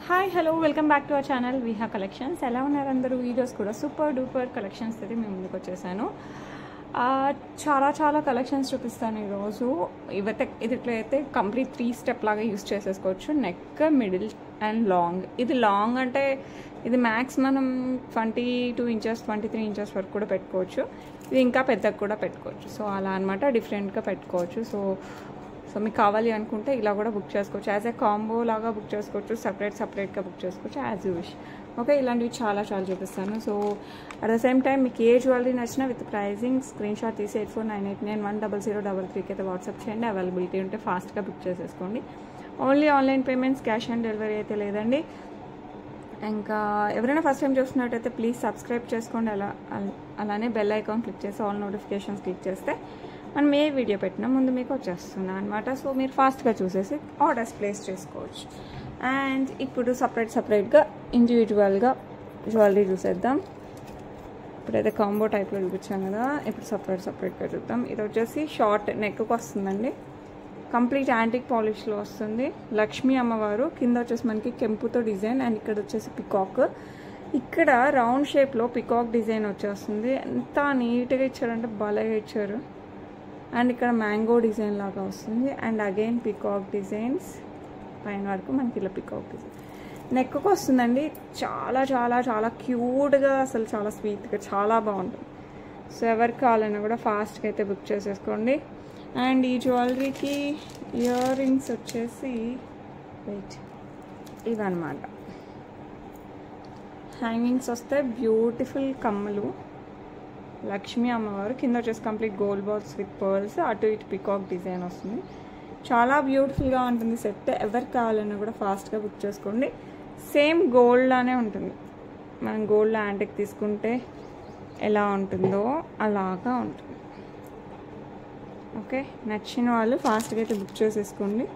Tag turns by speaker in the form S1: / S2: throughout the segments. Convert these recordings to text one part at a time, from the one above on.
S1: Hi hello welcome back to our channel Viha collections. ఎలా ఉన్నారు అందరూ? వీడియోస్ కూడా సూపర్ డూపర్ కలెక్షన్స్ అయితే మేము ముందుకు వచ్చేసాను. చాలా కలెక్షన్స్ చూపిస్తాను ఈరోజు. ఇదిట్లో అయితే కంప్లీట్ 3 స్టెప్ లాగా యూస్ చేసేసుకోవచ్చు. Neck, middle and long. ఇది లాంగ్ అంటే ఇది మ్యాక్స్ మనం 22 ఇంచెస్ 23 ఇంచెస్ వరకు కూడా పెట్టుకోవచ్చు. ఇది ఇంకా పెద్దగా కూడా పెట్టుకోవచ్చు. సో అలా అనమాట, డిఫరెంట్గా పెట్టుకోవచ్చు. సో మీకు కావాలి అనుకుంటే ఇలా కూడా బుక్ చేసుకోవచ్చు. యాజ్ ఏ కాంబో లాగా బుక్ చేసుకోవచ్చు, సపరేట్గా బుక్ చేసుకోవచ్చు, యాజ్ యూ విష్. ఓకే, ఇలాంటివి చాలా చూపిస్తాను. So at the same time మీకు ఏ జ్యువెలరీ నచ్చినా విత్ ప్రైజింగ్ స్క్రీన్ షాట్ తీసి 8498910033కి అయితే వాట్సాప్ చేయండి. అవైలబిలిటీ ఉంటే ఫాస్ట్గా బుక్ చేసేసుకోండి. Only online payments, cash on delivery అయితే లేదండి. ఇంకా ఎవరైనా ఫస్ట్ టైం చూస్తున్నట్టయితే ప్లీజ్ సబ్స్క్రైబ్ చేసుకోండి. అలానే బెల్ ఐకాన్ క్లిక్ చేసి ఆల్ నోటిఫికేషన్స్ క్లిక్ చేస్తే మనం ఏ వీడియో పెట్టినా ముందు మీకు వచ్చేస్తుంది అనమాట. సో మీరు ఫాస్ట్గా చూసేసి ఆర్డర్స్ ప్లేస్ చేసుకోవచ్చు. అండ్ ఇప్పుడు సపరేట్గా ఇండివిజువల్గా జ్యువెలరీ చూసేద్దాం. ఇప్పుడైతే కాంబో టైప్లో చూపించాం కదా, ఇప్పుడు సపరేట్గా చూద్దాం. ఇది వచ్చేసి షార్ట్ నెక్కి వస్తుందండి. కంప్లీట్ యాంటిక్ పాలిష్లో వస్తుంది. లక్ష్మీ అమ్మవారు కింద వచ్చేసి మనకి కెంపుతో డిజైన్, అండ్ ఇక్కడ వచ్చేసి పికాక్. ఇక్కడ రౌండ్ షేప్లో పికాక్ డిజైన్ వచ్చేస్తుంది. ఎంత నీట్గా ఇచ్చారంటే భలేగా ఇచ్చారు. అండ్ ఇక్కడ మ్యాంగో డిజైన్ లాగా వస్తుంది. అండ్ అగైన్ పికాక్ డిజైన్స్ పైన వరకు మనకి ఇలా పికాక్ డిజైన్ నెక్కు వస్తుందండి. చాలా క్యూట్గా, అసలు చాలా స్వీట్గా, చాలా బాగుంటుంది. సో ఎవరికి కావాలన్నా కూడా ఫాస్ట్గా అయితే బుక్ చేసేసుకోండి. అండ్ ఈ జ్యువెలరీకి ఇయర్ రింగ్స్ వచ్చేసి ఇవన్నమాట. హ్యాంగింగ్స్ వస్తే బ్యూటిఫుల్ కమ్మలు. లక్ష్మీ అమ్మవారు కింద వచ్చేసి complete gold balls with pearls, అటు ఇటు పికాక్ డిజైన్ వస్తుంది. చాలా బ్యూటిఫుల్గా ఉంటుంది సెట్. ఎవరికి కావాలన్నా కూడా ఫాస్ట్గా బుక్ చేసుకోండి. సేమ్ గోల్డ్ లానే ఉంటుంది. మనం గోల్డ్ యాంటిక్ తీసుకుంటే ఎలా ఉంటుందో అలాగా ఉంటుంది. ఓకే, నచ్చిన వాళ్ళు ఫాస్ట్గా అయితే బుక్ చేసేసుకోండి.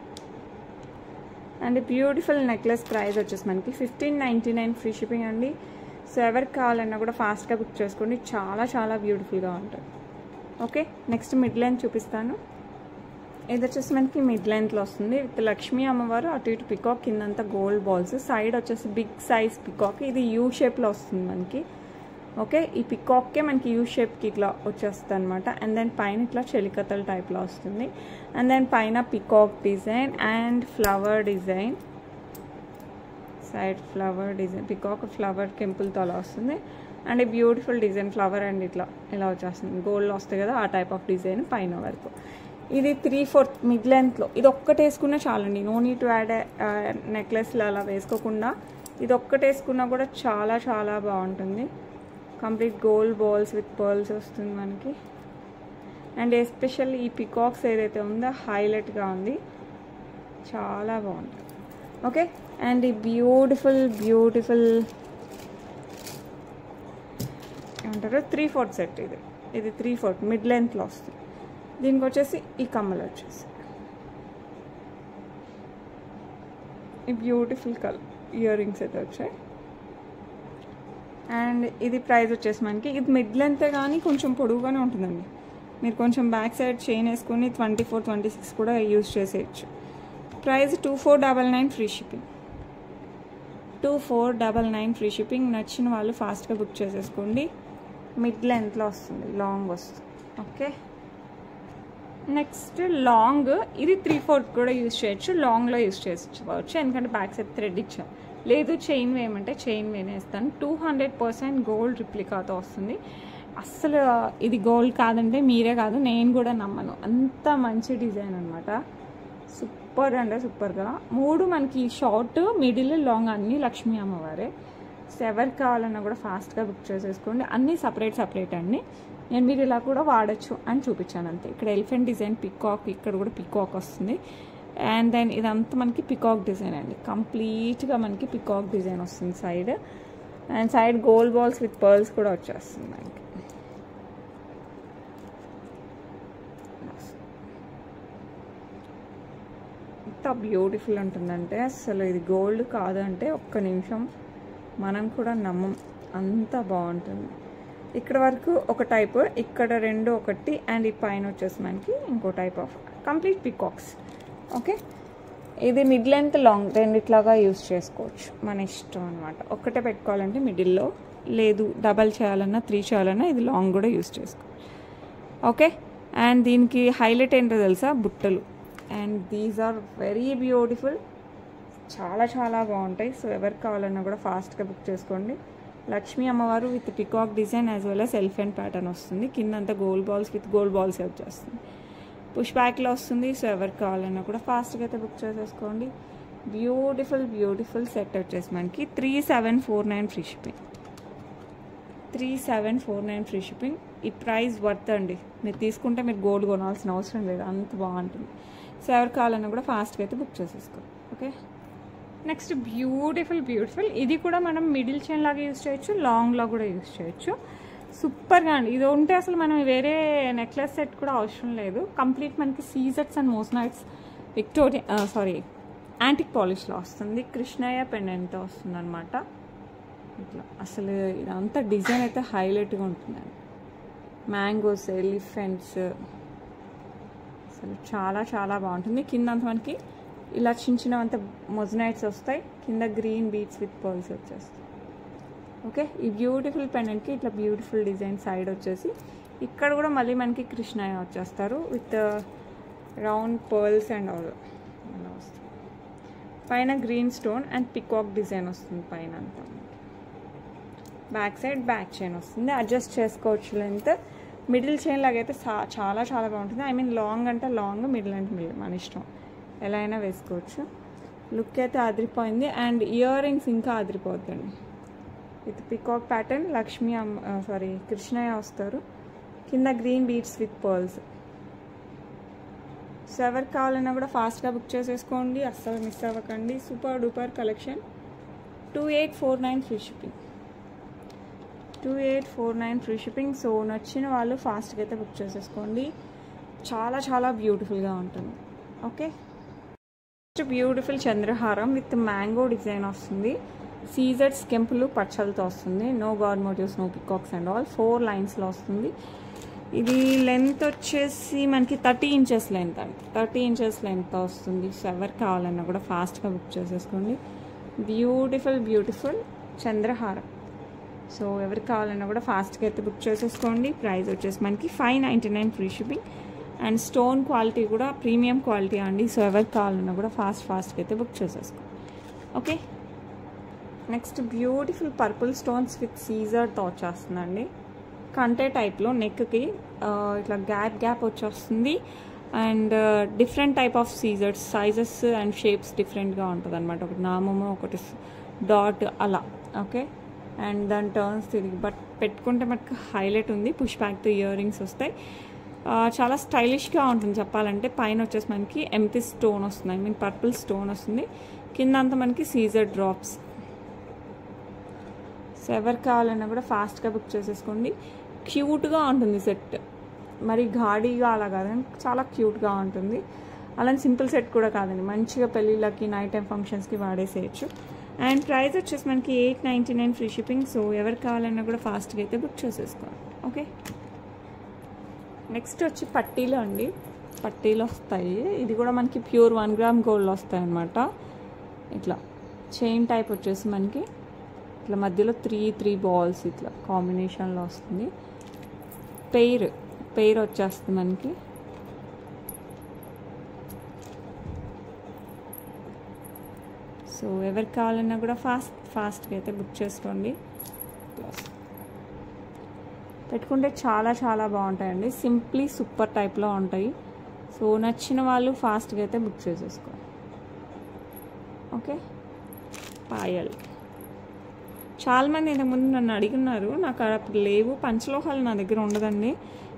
S1: అండ్ బ్యూటిఫుల్ నెక్లెస్ ప్రైస్ వచ్చేసి మనకి 1599 ఫ్రీ షిప్పింగ్ అండి. సో ఎవరికి కావాలన్నా కూడా ఫాస్ట్గా బుక్ చేసుకోండి. చాలా బ్యూటిఫుల్గా ఉంటుంది. ఓకే, నెక్స్ట్ మిడ్ లెంత్ చూపిస్తాను. ఇది వచ్చేసి మనకి మిడ్ లెంత్లో వస్తుంది విత్ లక్ష్మీ అమ్మవారు, అటు ఇటు పికాక్, కిందంతా గోల్డ్ బాల్స్, సైడ్ వచ్చేసి బిగ్ సైజ్ పికాక్. ఇది యూ షేప్లో వస్తుంది మనకి. ఓకే, ఈ పికాక్కే మనకి యూ షేప్కి ఇట్లా వచ్చేస్తుంది అనమాట. అండ్ దెన్ పైన ఇట్లా చెలికతల టైప్లో వస్తుంది. అండ్ దెన్ పైన peacock design and flower design, side flower design, peacock flower కెంపుల్తో అలా వస్తుంది. అండ్ ఈ బ్యూటిఫుల్ డిజైన్ ఫ్లవర్ అండ్ ఇట్లా ఇలా వచ్చేస్తుంది. గోల్డ్లో వస్తాయి కదా, ఆ టైప్ ఆఫ్ డిజైన్ పైన వరకు. ఇది 3/4 మిడ్ లెంత్లో. ఇది ఒక్కటి వేసుకున్నా చాలండి. నో నీడ్ టు యాడ్ నెక్లెస్లు అలా వేసుకోకుండా ఇది ఒక్కటి వేసుకున్నా కూడా చాలా బాగుంటుంది. Complete gold balls with pearls వస్తుంది మనకి. అండ్ ఎస్పెషల్లీ ఈ పికాక్స్ ఏదైతే ఉందో హైలైట్గా ఉంది, చాలా బాగుంటుంది. ఓకే, అండ్ ఈ బ్యూటిఫుల్ ఏమంటారు 3/4 సెట్. ఇది 3/4 మిడ్ లెంత్లో వస్తుంది. దీనికి వచ్చేసి ఈ కమ్మలు వచ్చేసి ఈ బ్యూటిఫుల్ కలర్ ఇయర్ రింగ్స్ అయితే వచ్చాయి. అండ్ ఇది ప్రైస్ వచ్చేసి మనకి ఇది మిడ్ లెంతే కానీ కొంచెం పొడవుగానే ఉంటుందండి. మీరు కొంచెం బ్యాక్ సైడ్ చైన్ వేసుకుని 24, 26 కూడా యూజ్ చేసేయచ్చు. Price 2499 free shipping. 2499 free shipping. నచ్చిన వాళ్ళు ఫాస్ట్గా బుక్ చేసేసుకోండి. మిడ్ లెంత్లో వస్తుంది, లాంగ్ వస్తుంది. Okay, next long. ఇది 3/4 కూడా యూజ్ చేయొచ్చు, లాంగ్లో యూజ్ చేసుకోవచ్చు. ఎందుకంటే బ్యాక్ సైడ్ థ్రెడ్ ఇచ్చాను. లేదు చైన్ వేయమంటే చైన్ వేనేస్తాను. 200% గోల్డ్ రిప్లికాతో వస్తుంది. అస్సలు ఇది గోల్డ్ కాదంటే మీరే కాదు, నేను కూడా నమ్మను. అంత మంచి డిజైన్ అనమాట. సూపర్ అంటే సూపర్గా. 3 మనకి షార్ట్, మిడిల్, లాంగ్ అన్నీ లక్ష్మీ అమ్మవారే. సో ఎవరికి కావాలన్నా కూడా ఫాస్ట్గా బుక్ చేసేసుకోండి. అన్నీ సపరేట్ అండి. నేను మీరు ఇలా కూడా వాడచ్చు అని చూపించాను అంతే. ఇక్కడ ఎలిఫెంట్ డిజైన్ పికాక్, ఇక్కడ కూడా పికాక్ వస్తుంది. అండ్ దెన్ ఇదంతా మనకి పికాక్ డిజైన్ అండి. కంప్లీట్గా మనకి పికాక్ డిజైన్ వస్తుంది side. And side gold balls with pearls కూడా వచ్చేస్తుంది మనకి. ఎంత బ్యూటిఫుల్ ఉంటుందంటే అసలు ఇది గోల్డ్ కాదు అంటే ఒక్క నిమిషం మనం కూడా నమ్మం, అంత బాగుంటుంది. ఇక్కడ వరకు ఒక టైప్, ఇక్కడ 2 ఒకటి, అండ్ ఈ పైన వచ్చేసి మనకి ఇంకో type of complete peacocks. Okay, ఇది మిడ్ లెంత్ లాంగ్ రెండిట్లాగా యూస్ చేసుకోవచ్చు, మన ఇష్టం అనమాట. ఒక్కటే పెట్టుకోవాలంటే మిడిల్లో, లేదు డబల్ చేయాలన్నా 3 చేయాలన్నా ఇది లాంగ్ కూడా యూస్ చేసుకోవచ్చు. ఓకే, అండ్ దీనికి హైలైట్ ఏంటో తెలుసా, బుట్టలు. And these are very beautiful, చాలా చాలా బాగుంటాయి. సో ఎవరికి కావాలన్నా కూడా ఫాస్ట్గా బుక్ చేసుకోండి. లక్ష్మీ అమ్మవారు with peacock design as well as elephant pattern వస్తుంది. కింద అంతా gold balls with gold balls వచ్చేస్తుంది. పుష్ బ్యాక్లో వస్తుంది. సో ఎవరికి కావాలన్నా కూడా ఫాస్ట్గా అయితే బుక్ చేసేసుకోండి. బ్యూటిఫుల్ బ్యూటిఫుల్ సెట్ వచ్చేసి మనకి 3749 ఫ్రీ షిప్పింగ్. 3749 free shipping. ఈ ప్రైస్ వర్త్ అండి. మీరు తీసుకుంటే మీరు గోల్డ్ కొనాల్సిన అవసరం లేదు, అంత బాగుంటుంది. సో ఎవరికి కావాలన్నా కూడా ఫాస్ట్గా అయితే బుక్ చేసేసుకోండి. ఓకే, నెక్స్ట్ బ్యూటిఫుల్ బ్యూటిఫుల్, ఇది కూడా మనం మిడిల్ చైన్ లాగా యూజ్ చేయొచ్చు, లాంగ్లో కూడా యూజ్ చేయొచ్చు. సూపర్గా అండి. ఇది ఉంటే అసలు మనం వేరే నెక్లెస్ సెట్ కూడా అవసరం లేదు. కంప్లీట్ మనకి సీజెట్స్ అండ్ మోస్నైట్స్ విక్టోరియా యాంటిక్ పాలిష్లో వస్తుంది. కృష్ణయ్య పెండెంట్తో వస్తుంది అనమాట. ఇట్లా అసలు ఇదంతా డిజైన్ అయితే హైలైట్గా ఉంటుందండి. మ్యాంగోస్, ఎలిఫెంట్స్, అసలు చాలా చాలా బాగుంటుంది. కింద అంతా మనకి ఇలా చిన్న చిన్నవంతా మొజనైట్స్ వస్తాయి, కింద గ్రీన్ బీట్స్ విత్ పర్ల్స్ వచ్చేస్తాయి. ఓకే, ఈ బ్యూటిఫుల్ పెండెంట్కి ఇట్లా బ్యూటిఫుల్ డిజైన్ సైడ్ వచ్చేసి ఇక్కడ కూడా మళ్ళీ మనకి కృష్ణయ్య వచ్చేస్తారు with round pearls and all అలా వస్తుంది. పైన green stone and peacock design వస్తుంది పైన అంతా. బ్యాక్ సైడ్ బ్యాక్ చైన్ వస్తుంది, అడ్జస్ట్ చేసుకోవచ్చు లెంత్. మిడిల్ చైన్ లాగైతే చాలా చాలా బాగుంటుంది. ఐ మీన్ లాంగ్ అంటే లాంగ్, మిడిల్ అంటే మిడిల్, మన ఇష్టం, ఎలా అయినా వేసుకోవచ్చు. లుక్ అయితే అదిరిపోయింది. అండ్ ఇయర్ రింగ్స్ ఇంకా అదిరిపోతుంది with peacock pattern. Lakshmi Krishnayya వస్తారు, కింద green beads with pearls. So ఎవరికి కావాలన్నా కూడా ఫాస్ట్గా బుక్ చేసేసుకోండి, అస్సలు మిస్ అవ్వకండి. Super duper collection. 2849 free shipping. 2849 free shipping. So నచ్చిన వాళ్ళు ఫాస్ట్గా అయితే బుక్ చేసేసుకోండి. చాలా చాలా బ్యూటిఫుల్గా ఉంటుంది. ఓకే, బ్యూటిఫుల్ చంద్రహారం విత్ మ్యాంగో డిజైన్ వస్తుంది. సీజెడ్స్ కెంపులు పచ్చలతో వస్తుంది. No god motifs, no peacocks and all. 4 లైన్స్లో వస్తుంది. ఇది లెంత్ వచ్చేసి మనకి 30 ఇంచెస్ లెంత్ అండి. 30 ఇంచెస్ లెంత్ వస్తుంది. సో ఎవరికి కావాలన్నా కూడా ఫాస్ట్గా బుక్ చేసేసుకోండి. Beautiful beautiful చంద్రహారం. సో ఎవరికి కావాలన్నా కూడా ఫాస్ట్గా అయితే బుక్ చేసేసుకోండి. ప్రైస్ వచ్చేసి మనకి 599 free shipping. And stone quality కూడా ప్రీమియం క్వాలిటీ అండి. సో ఎవరికి కావాలన్నా కూడా ఫాస్ట్గా అయితే బుక్ చేసేసుకోండి. Okay, next beautiful purple stones with సీజర్తో వచ్చేస్తుందండి. కంటే టైప్లో నెక్కి ఇట్లా గ్యాప్ వచ్చేస్తుంది. అండ్ డిఫరెంట్ టైప్ ఆఫ్ సీజర్స్, సైజెస్ అండ్ షేప్స్ డిఫరెంట్గా ఉంటుంది అనమాట. ఒకటి నామము, ఒకటి డాట్ అలా. ఓకే, అండ్ దాని టర్న్స్ తిరిగి బట్ పెట్టుకుంటే మనకు హైలైట్ ఉంది. పుష్ బ్యాక్తో ఇయర్ రింగ్స్ వస్తాయి. చాలా స్టైలిష్గా ఉంటుంది చెప్పాలంటే. పైన వచ్చేసి మనకి ఎంటీ స్టోన్ వస్తుంది, ఐ మీన్ పర్పుల్ స్టోన్ వస్తుంది. కింద అంతా మనకి సీజర్ డ్రాప్స్. సో ఎవరికి కావాలన్నా కూడా ఫాస్ట్గా బుక్ చేసేసుకోండి. క్యూట్గా ఉంటుంది సెట్, మరి ఘాడీగా అలా కాదండి, చాలా క్యూట్గా ఉంటుంది. అలానే సింపుల్ సెట్ కూడా కాదండి, మంచిగా పెళ్ళిళ్ళకి నైట్ టైం ఫంక్షన్స్కి వాడేసేయచ్చు. అండ్ ప్రైస్ వచ్చేసి మనకి 899 ఫ్రీ షిప్పింగ్. సో ఎవరికి కావాలన్నా కూడా ఫాస్ట్గా అయితే బుక్ చేసేసుకోండి. ఓకే, నెక్స్ట్ వచ్చి పట్టీలు అండి. పట్టీలు వస్తాయి. ఇది కూడా మనకి ప్యూర్ 1 గ్రామ్ గోల్డ్ వస్తాయి అన్నమాట. ఇట్లా చైన్ టైప్ వచ్చేసి మనకి ఇట్లా మధ్యలో 3 బాల్స్ ఇట్లా కాంబినేషన్లో వస్తుంది. పెయిర్ వచ్చేస్తుంది మనకి. సో ఎవరికి కావాలన్నా కూడా ఫాస్ట్గా అయితే బుక్ చేసుకోండి. పెట్టుకుంటే చాలా చాలా బాగుంటాయండి. సింప్లీ సూపర్ టైప్లో ఉంటాయి. సో నచ్చిన వాళ్ళు ఫాస్ట్గా అయితే బుక్ చేసేసుకోండి. ఓకే, పాయల్. చాలామంది ఇంతకుముందు నన్ను అడిగినారు, నాకు అప్పుడు లేవు పంచలోహాలు నా దగ్గర ఉండదండి.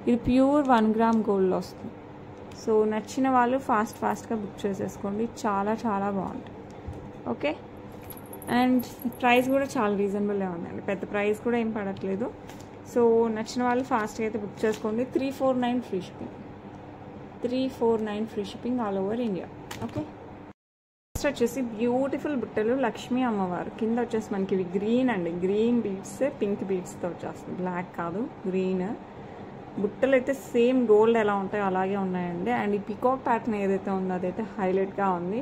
S1: ఇది ప్యూర్ 1 గ్రామ్ గోల్డ్లో వస్తుంది. సో నచ్చిన వాళ్ళు ఫాస్ట్గా బుక్ చేసేసుకోండి. చాలా చాలా బాగుంటుంది. ఓకే, అండ్ ప్రైస్ కూడా చాలా రీజనబుల్గా ఉందండి, పెద్ద ప్రైస్ కూడా ఏం పడట్లేదు. సో నచ్చిన వాళ్ళు ఫాస్ట్గా అయితే బుక్ చేసుకోండి. 349 free shipping. 349 free shipping all over India. Okay, next వచ్చేసి బ్యూటిఫుల్ బుట్టలు లక్ష్మీ అమ్మవారు. కింద వచ్చేసి మనకి ఇవి గ్రీన్ అండి, గ్రీన్ బీడ్స్ పింక్ బీడ్స్తో వచ్చేస్తుంది, బ్లాక్ కాదు గ్రీన్. బుట్టలు అయితే సేమ్ గోల్డ్ ఎలా ఉంటాయో అలాగే ఉన్నాయండి. అండ్ ఈ పికాక్ ప్యాటర్న్ ఏదైతే ఉందో అదైతే హైలైట్గా ఉంది.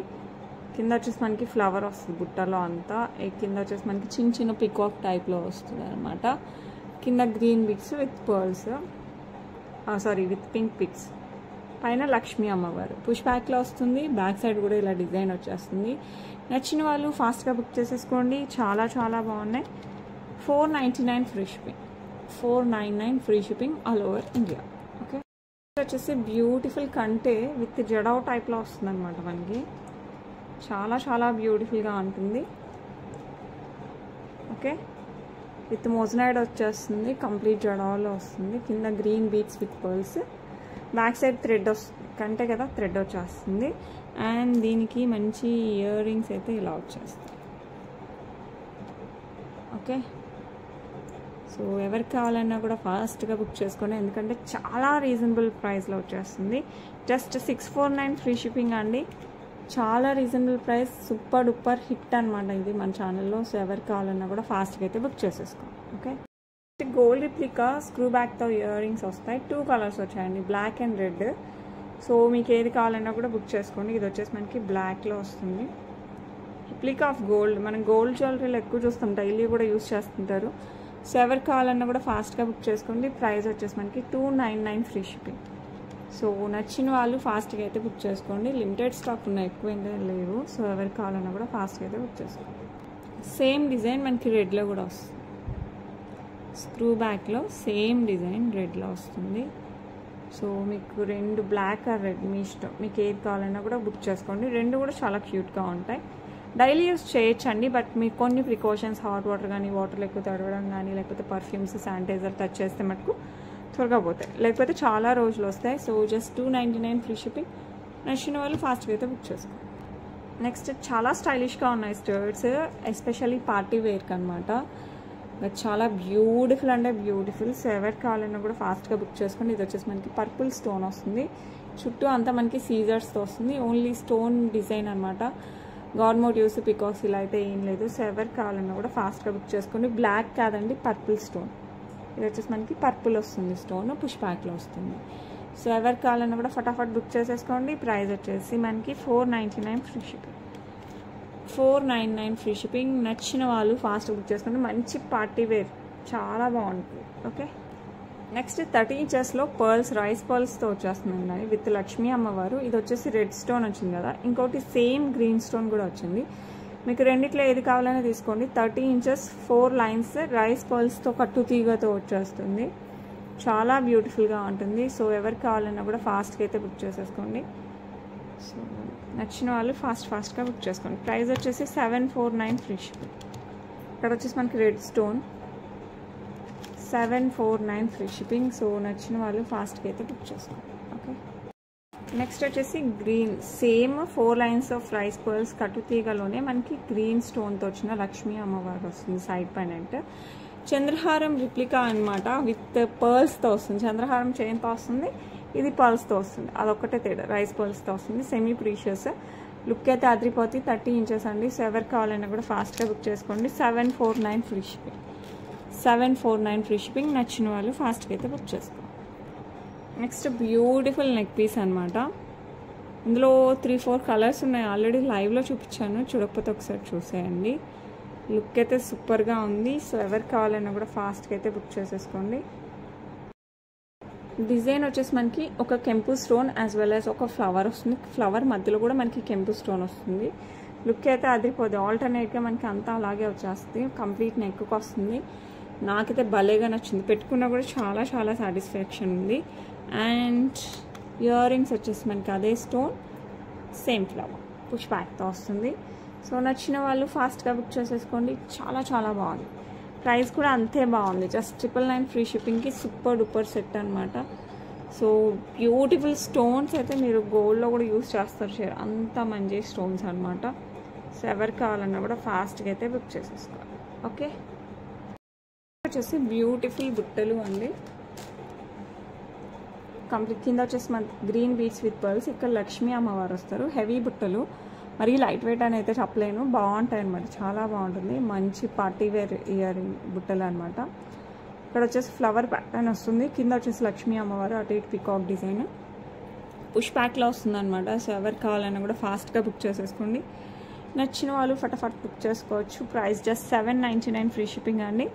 S1: కింద వచ్చేసి మనకి ఫ్లవర్ వస్తుంది బుట్టలో అంతా. కింద వచ్చేసి మనకి చిన్న చిన్న పికాక్ టైప్లో వస్తుంది అనమాట. కింద green beads with pearls, sorry with pink picks. పైన లక్ష్మీ అమ్మవారు పుష్ బ్యాక్లో వస్తుంది. బ్యాక్ సైడ్ కూడా ఇలా డిజైన్ వచ్చేస్తుంది. నచ్చిన వాళ్ళు ఫాస్ట్గా బుక్ చేసేసుకోండి. చాలా చాలా బాగున్నాయి. 499 free shipping. 499 free shipping all over India. Okay, వచ్చేసి బ్యూటిఫుల్ కంటే విత్ జడావ్ టైప్లో వస్తుంది అనమాట. మనకి చాలా చాలా బ్యూటిఫుల్గా ఉంటుంది. ఓకే, విత్ మోజనైడ్ వచ్చేస్తుంది. కంప్లీట్ జడావ్లో వస్తుంది. కింద green beads with pearls. Back side thread వస్తుంది, కంటే కదా థ్రెడ్ వచ్చేస్తుంది. అండ్ దీనికి మంచి ఇయర్ రింగ్స్ అయితే ఇలా వచ్చేస్తాయి. ఓకే, సో ఎవరికి కావాలన్నా కూడా ఫాస్ట్గా బుక్ చేసుకోండి, ఎందుకంటే చాలా రీజనబుల్ ప్రైస్లో వచ్చేస్తుంది. జస్ట్ 649 ఫ్రీ షిప్పింగ్ అండి. చాలా reasonable price, super duper hit అనమాట ఇది మన ఛానల్లో. సో ఎవరికి కావాలన్నా కూడా ఫాస్ట్గా అయితే బుక్ చేసేసుకోండి. ఓకే, గోల్డ్ రిప్లికా స్క్రూ బ్యాక్తో ఇయర్ రింగ్స్ వస్తాయి. 2 కలర్స్ వచ్చాయండి, బ్లాక్ అండ్ రెడ్. సో మీకు ఏది కావాలన్నా కూడా బుక్ చేసుకోండి. ఇది వచ్చేసి మనకి బ్లాక్లో వస్తుంది. రిప్లికా ఆఫ్ గోల్డ్, మనం గోల్డ్ జ్యువెలరీలో ఎక్కువ చూస్తాం, డైలీ కూడా యూస్ చేస్తుంటారు. సో ఎవరికి కావాలన్నా కూడా ఫాస్ట్గా బుక్ చేసుకోండి. ప్రైస్ వచ్చేసి మనకి 299 ఫ్రీ షిప్పింగ్. సో నచ్చిన వాళ్ళు ఫాస్ట్గా అయితే బుక్ చేసుకోండి. లిమిటెడ్ స్టాక్ ఉన్నాయి, ఎక్కువ ఏంటో లేవు. సో ఎవరికి కావాలన్నా కూడా ఫాస్ట్గా అయితే బుక్ చేసుకోండి. సేమ్ డిజైన్ మనకి రెడ్లో కూడా వస్తుంది. స్క్రూ బ్యాక్లో సేమ్ డిజైన్ రెడ్లో వస్తుంది. సో మీకు 2 బ్లాక్ ఆర్ రెడ్ మీ ఇష్టం, మీకు ఏది కావాలన్నా కూడా బుక్ చేసుకోండి. 2 కూడా చాలా క్యూట్గా ఉంటాయి. డైలీ యూస్ చేయొచ్చండి, బట్ మీకు కొన్ని ప్రికాషన్స్, హాట్ వాటర్ కానీ, వాటర్లో ఎక్కువ తడవడం కానీ, లేకపోతే పర్ఫ్యూమ్స్, శానిటైజర్ టచ్ చేస్తే మటుకు త్వరగా పోతాయి, లేకపోతే చాలా రోజులు వస్తాయి. So just 299 free shipping. నచ్చిన వాళ్ళు ఫాస్ట్గా అయితే బుక్ చేసుకోండి. నెక్స్ట్ చాలా స్టైలిష్గా ఉన్నాయి స్టర్ట్స్, ఎస్పెషల్లీ పార్టీ వేర్కి అనమాట. చాలా బ్యూటిఫుల్ అంటే బ్యూటిఫుల్. సో ఎవరికి కావాలన్నా కూడా ఫాస్ట్గా బుక్ చేసుకోండి. ఇది వచ్చేసి మనకి పర్పుల్ స్టోన్ వస్తుంది. చుట్టూ అంతా మనకి సీజర్స్తో వస్తుంది. ఓన్లీ స్టోన్ డిజైన్ అనమాట. గాడ్ మోటివ్స్, పికాక్స్ ఇలా అయితే ఏం లేదు. సో ఎవరికి కావాలన్నా కూడా ఫాస్ట్గా బుక్ చేసుకోండి. బ్లాక్ కాదండి, పర్పుల్ స్టోన్. ఇది వచ్చేసి మనకి పర్పుల్ వస్తుంది, స్టోన్ పుష్ బ్యాక్లో వస్తుంది. సో ఎవరికి కావాలన్నా కూడా ఫటాఫట్ బుక్ చేసేసుకోండి. ప్రైస్ వచ్చేసి మనకి 499 ఫ్రీ షిప్పింగ్. 499 free shipping. నచ్చిన వాళ్ళు ఫాస్ట్ బుక్ చేసుకోండి. మంచి పార్టీ వేర్, చాలా బాగుంటుంది. ఓకే, నెక్స్ట్ 30 ఇంచెస్లో పర్ల్స్, రైస్ పర్ల్స్తో వచ్చేస్తుందండి విత్ లక్ష్మీ అమ్మవారు. ఇది వచ్చేసి రెడ్ స్టోన్ వచ్చింది కదా, ఇంకోటి సేమ్ గ్రీన్ స్టోన్ కూడా వచ్చింది. మీకు రెండిట్లో ఏది కావాలనే తీసుకోండి. 30 ఇంచెస్ 4 లైన్స్ రైస్ పర్ల్స్తో కట్టు తీగతో వచ్చేస్తుంది. చాలా బ్యూటిఫుల్గా ఉంటుంది. సో ఎవరికి కావాలన్నా కూడా ఫాస్ట్గా అయితే బుక్ చేసేసుకోండి. సో నచ్చిన వాళ్ళు ఫాస్ట్గా బుక్ చేసుకోండి. ప్రైస్ వచ్చేసి 749 ఫ్రీ షిప్పింగ్. ఇక్కడ వచ్చేసి మనకి red stone, 749 free shipping. So నచ్చిన వాళ్ళు ఫాస్ట్గా అయితే బుక్ చేసుకోండి. ఓకే, నెక్స్ట్ వచ్చేసి green, same 4 lines of rice pearls కట్టు తీగలోనే మనకి గ్రీన్ స్టోన్తో వచ్చిన లక్ష్మీ అమ్మవారు వస్తుంది. సైడ్ పెండెంట్ చంద్రహారం రిప్లికా అనమాట, విత్ పర్ల్స్తో వస్తుంది. చంద్రహారం చైన్తో వస్తుంది, ఇది పర్ల్స్తో వస్తుంది. అదొక్కటే తేడా, రైస్ పర్ల్స్తో వస్తుంది. సెమీ ప్రీషియస్ లుక్ అయితే అదిరిపోతుంది. 30 ఇంచెస్ అండి. సో ఎవరికి కావాలన్నా కూడా ఫాస్ట్గా బుక్ చేసుకోండి. 749 ఫ్రీ షిప్పింగ్. 749 free shipping. నచ్చిన వాళ్ళు ఫాస్ట్గా అయితే బుక్ చేసుకోండి. నెక్స్ట్ బ్యూటిఫుల్ నెక్ పీస్ అనమాట. ఇందులో 3-4 కలర్స్ ఉన్నాయి. ఆల్రెడీ లైవ్లో చూపించాను, చూడకపోతే ఒకసారి చూసేయండి. లుక్ అయితే సూపర్గా ఉంది. సో ఎవరికి కావాలన్నా కూడా ఫాస్ట్గా అయితే బుక్ చేసేసుకోండి. డిజైన్ వచ్చేసి మనకి ఒక కెంపు స్టోన్ యాజ్ వెల్ యాజ్ ఒక ఫ్లవర్ వస్తుంది. ఫ్లవర్ మధ్యలో కూడా మనకి కెంపు స్టోన్ వస్తుంది. లుక్ అయితే అదిరిపోద్ది. ఆల్టర్నేట్గా మనకి అంతా అలాగే వచ్చేస్తుంది. కంప్లీట్ నెక్కి వస్తుంది. నాకైతే భలేగా నచ్చింది. పెట్టుకున్నా కూడా చాలా చాలా సాటిస్ఫాక్షన్ ఉంది. అండ్ ఇయర్ రింగ్స్ వచ్చేసి మనకి అదే స్టోన్, సేమ్ ఫ్లవర్, పుష్ బ్యాక్తో వస్తుంది. సో నచ్చిన వాళ్ళు ఫాస్ట్గా బుక్ చేసేసుకోండి. చాలా చాలా బాగుంది. ప్రైస్ కూడా అంతే బాగుంది. జస్ట్ 999 ఫ్రీ షిప్పింగ్కి సూపర్ డూపర్ సెట్ అనమాట. సో బ్యూటిఫుల్ స్టోన్స్ అయితే మీరు గోల్డ్లో కూడా యూస్ చేస్తారు, అంత మంచి స్టోన్స్ అనమాట. సో ఎవరికి కావాలన్నా కూడా ఫాస్ట్గా అయితే బుక్ చేసేసుకోవాలి. ఓకే, వచ్చేసి బ్యూటిఫుల్ బుట్టలు అండి. కంప్లీట్ కింద వచ్చేసి మన గ్రీన్ బీడ్స్ విత్ పర్ల్స్. ఇక్కడ లక్ష్మీ అమ్మవారు వస్తారు. హెవీ బుట్టలు, మరీ లైట్ వెయిట్ అని అయితే చెప్పలేను, బాగుంటాయి అనమాట. చాలా బాగుంటుంది. మంచి పార్టీ వేర్ ఇయర్ రింగ్ బుట్టలు అనమాట. ఇక్కడ వచ్చేసి ఫ్లవర్ ప్యాటర్న్ వస్తుంది. కింద వచ్చేసి లక్ష్మీ అమ్మవారు, అటు ఇటు పికాక్ డిజైన్ పుష్ బ్యాక్లో వస్తుంది అనమాట. సో ఎవరికి కావాలన్నా కూడా ఫాస్ట్గా బుక్ చేసేసుకోండి. నచ్చిన వాళ్ళు ఫటాఫట్ బుక్ చేసుకోవచ్చు. ప్రైస్ జస్ట్ 799 ఫ్రీ షిప్పింగ్ అండి.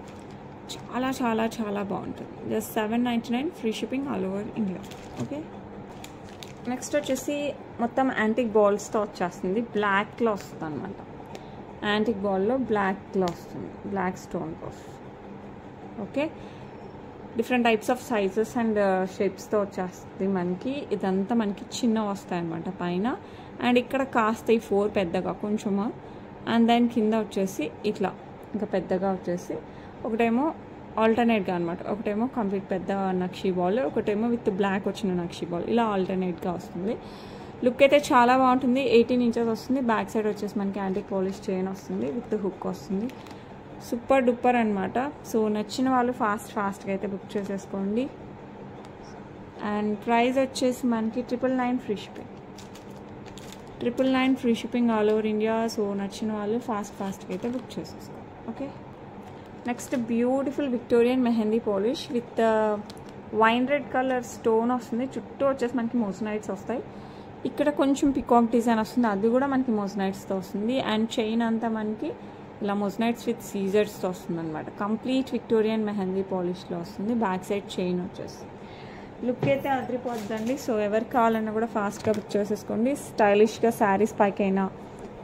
S1: చాలా చాలా చాలా బాగుంటుంది. Just 799 free shipping all over India. Okay, next వచ్చేసి మొత్తం యాంటిక్ బాల్స్తో వచ్చేస్తుంది. బ్లాక్లో వస్తుంది అనమాట. యాంటిక్ బాల్లో బ్లాక్లో వస్తుంది, బ్లాక్ స్టోన్తో వస్తుంది. Okay, different types of sizes and షేప్స్తో వచ్చేస్తుంది మనకి. ఇదంతా మనకి చిన్న వస్తాయి అనమాట పైన. అండ్ ఇక్కడ కాస్త ఈ 4 పెద్దగా కొంచెము, అండ్ దెన్ కింద వచ్చేసి ఇట్లా ఇంకా పెద్దగా వచ్చేసి ఒకటేమో ఆల్టర్నేట్గా అనమాట. ఒకటేమో కంప్లీట్ పెద్ద నక్షీ బాల్, ఒకటేమో విత్ బ్లాక్ వచ్చిన నక్షీ బాల్, ఇలా ఆల్టర్నేట్గా వస్తుంది. లుక్ అయితే చాలా బాగుంటుంది. 18 ఇంచెస్ వస్తుంది. బ్యాక్ సైడ్ వచ్చేసి మనకి యాంటిక్ పాలిష్ చైన్ వస్తుంది, విత్ హుక్ వస్తుంది. సూపర్ డూపర్ అనమాట. సో నచ్చిన వాళ్ళు ఫాస్ట్గా అయితే బుక్ చేసేసుకోండి. అండ్ ప్రైస్ వచ్చేసి మనకి 999 free shipping. 999 free shipping all over India. So నచ్చిన వాళ్ళు ఫాస్ట్గా అయితే బుక్ చేసేసుకోండి. Okay, next beautiful Victorian mehndi polish with wine red colour stone వస్తుంది. చుట్టూ వచ్చేసి మనకి మోజనైట్స్ వస్తాయి. ఇక్కడ కొంచెం పికాక్ డిజైన్ వస్తుంది, అది కూడా మనకి మోజనైట్స్తో వస్తుంది. అండ్ చైన్ అంతా మనకి ఇలా మోజనైట్స్ విత్ సీజర్స్తో వస్తుంది అనమాట. కంప్లీట్ విక్టోరియన్ మెహందీ పాలిష్లో వస్తుంది. బ్యాక్ సైడ్ చైన్ వచ్చేస్తుంది. లుక్ అయితే అదిరిపోద్దండి. సో ఎవరికి కావాలన్నా కూడా ఫాస్ట్గా బుక్ చేసేసుకోండి. స్టైలిష్గా శారీస్ పైకైనా